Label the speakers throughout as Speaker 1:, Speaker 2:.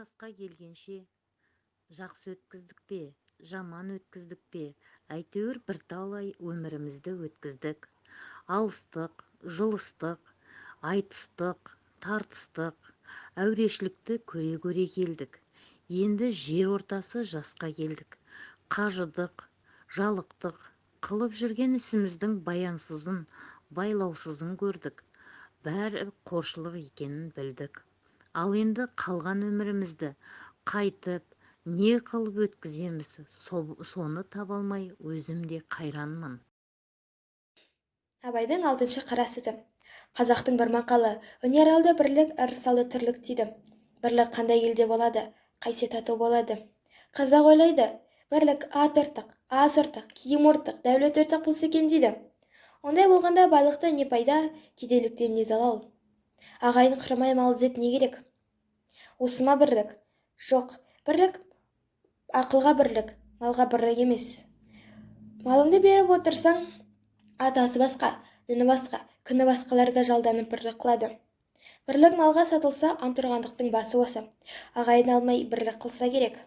Speaker 1: жасқа келгенше жақсы өткіздік пе, жаман өткіздік пе, әйтеуір бірталай өмірімізді өткіздік. Алыстық, жылыстық, айтыстық, тартыстық, әурешілікті көре-көре келдік. Енді жер ортасы жасқа келдік. Қажыдық, жалықтық, қылып жүрген ісіміздің баянсызын, байлаусызын көрдік. Бәрі қоршылық екенін білдік. Ал енді қалған өмірімізді қайтып, не қылып өткіземіз, соны таба алмай өзім де қайранмын.
Speaker 2: Абайдың 6-шы қара сөзі. Қазақтың бір мақалы, өнер алды бірлік, ырыс алды тірлік дейді. Бірлік қандай елде болады, қайсе тату болады. Қазақ ойлайды, бірлік ат артық, ас артық, киім артық, дәулет артық болса екен дейді. Ондай болғанда байлықта не пайда, кедейліктен не залал. Ағайын қырмай мал іздеп не керек? Осы ма бірлік? Жоқ, бірлік ақылға бірлік, малға бірлік емес. Малыңды беріп отырсаң, атасы басқа, діні басқа, күні басқаларда жалданып бірлік қылады. Бірлік малға сатылса, антұрғандықтың басы осы. Ағайын алмай бірлік қылса керек.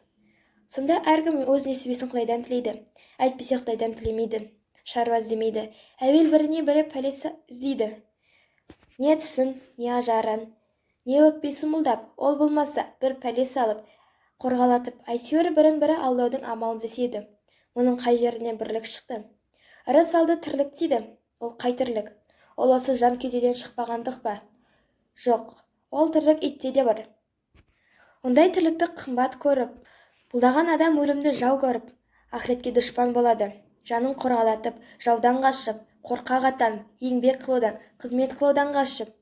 Speaker 2: Сонда әркім өз несібесін Құдайдан тілейді, әйтпесе Құдайдан тілемейді, шаруа іздемейді, әуел біріне бірі пәлес іздейді. Не түсін, не ажарын, не өкпесін мұлдап, ол болмаса бір пәлес алып, қорғалатып, әйтеуір бірін-бірі алдаудың амалын іздеседі. Оның қай жерінен бірлік шықты? Ырыс алды тірлік дейді. Ол қай тірлік? Ол осы жан кеудеден шықпағандық па? Жоқ, ол тірлік итте де бар. Ондай тірлікті қымбат көріп, бұлдаған адам өлімді жау көріп, ақыретке дұшпан болады. Жанын қорғалатып, жаудан қашып, қорқақ атан, еңбек қылудан, қызмет қылудан қашып,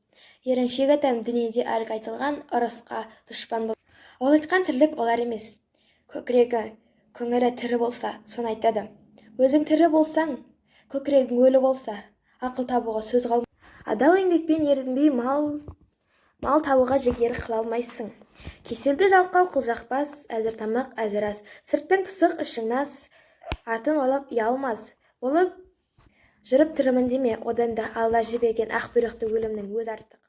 Speaker 2: еріншек атан дүниеде әлгі айтылған ырысқа дұшпан болады. Ол айтқан тірлік олар емес. Көкірегі, көңілі тірі болса, соны айтады. Өзің тірі болсаң, көкірегің өлі болса, ақыл табуға сөз қалмайды. Адал еңбекпен ерінбей мал табуға жігер қыла алмайсың. Кеселді жалқау қылжақпас, әзір тамақ, әзір ас. Сырттың пысық, ішің нас, артын ойлап ұялмас. Болып жүріп тірімін деме, одан да Алла жіберген ақ бұйрықты өлімнің өз артық.